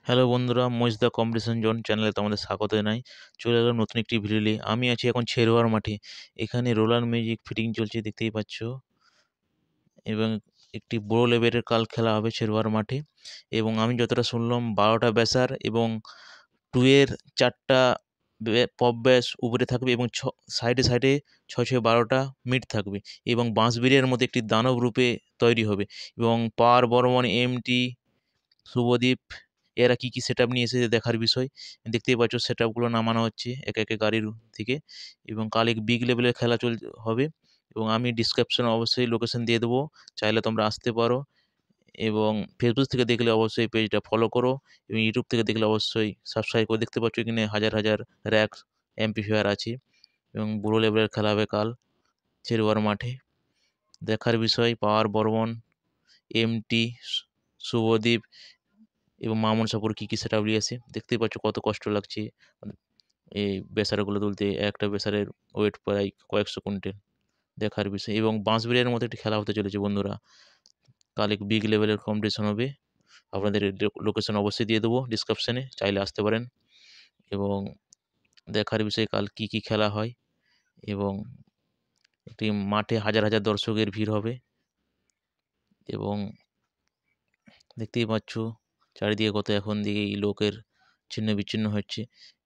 Hello বন্ধুরা, মহিষ দা competition zone চ্যানেলে তোমাদের স্বাগত জানাই। চলে এলাম নতুন একটি ভিডিও নিয়ে। আমি আছি এখন ছেরোয়ার মাঠে। এখানে রোলার মিউজিক ফিটিং চলছে, দেখতেই পাচ্ছ। এবং একটি বড় লেভেলের কাল খেলা হবে ছেরোয়ার মাঠে। এবং আমি যতটা শুনলাম 12টা ব্যাসার এবং 2 এর 4টা পপ ব্যাস উপরে থাকবে এবং সাইডে সাইডে 6 6 12টা মিড থাকবে। এবং বাঁশবেড়িয়ার মধ্যে একটি দানব রূপে তৈরি হবে। এবং পাওয়ার বর্মন, এমটি, শুভদীপ এরা কি সেটআপ নিয়ে এসেছে দেখার বিষয়। দেখতেই পাচ্ছ সেটআপগুলো নামানো হচ্ছে একে একে গাড়ির থেকে। এবং কাল এক বিগ লেভেলের খেলা হবে। এবং আমি ডিসক্রিপশনে অবশ্যই লোকেশন দিয়ে দেবো, চাইলে তোমরা আসতে পারো। এবং ফেসবুক থেকে দেখলে অবশ্যই পেজটা ফলো করো, এবং ইউটিউব থেকে দেখলে অবশ্যই সাবস্ক্রাইব করে। দেখতে পাচ্ছ এখানে হাজার হাজার র্যাক এমপ্লিফায়ার আছে। এবং বুড়ো লেভেলের খেলা হবে কাল চেরুয়ার মাঠে। দেখার বিষয় পাওয়ার বর্মন, এমটি, শুভদীপ এবং মামুন সাপুর কী সেটআপ নিয়েছে। দেখতেই পাচ্ছ কত কষ্ট লাগছে এই বেসারাগুলো তুলতে। একটা বেসারের ওয়েট প্রায় কয়েকশো কুইন্টাল। দেখার বিষয়। এবং বাঁশবেড়িয়ার মতো একটি খেলা হতে চলেছে বন্ধুরা। কাল এক বিগ লেভেলের কম্পিটিশন হবে। আপনাদের লোকেশন অবশ্যই দিয়ে দেবো ডিসক্রিপশনে, চাইলে আসতে পারেন। এবং দেখার বিষয় কাল কি খেলা হয়। এবং একটি মাঠে হাজার হাজার দর্শকের ভিড় হবে। এবং দেখতেই পাচ্ছ চারিদিকে কত এখন দিকেই লোকের ছিন্ন বিচ্ছিন্ন হচ্ছে।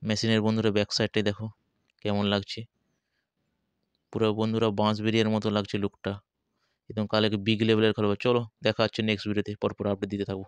মেশিনের বন্ধুরা ব্যাক সাইডটাই দেখো কেমন লাগছে। পুরো বন্ধুরা বাঁশবেড়িয়ার মতো লাগছে লুকটা। একদম কাল এক বিগ লেভেলের খেলা হবে। চলো দেখা হচ্ছে নেক্সট ভিডিওতে, পরপর আপডেট দিতে থাকবো।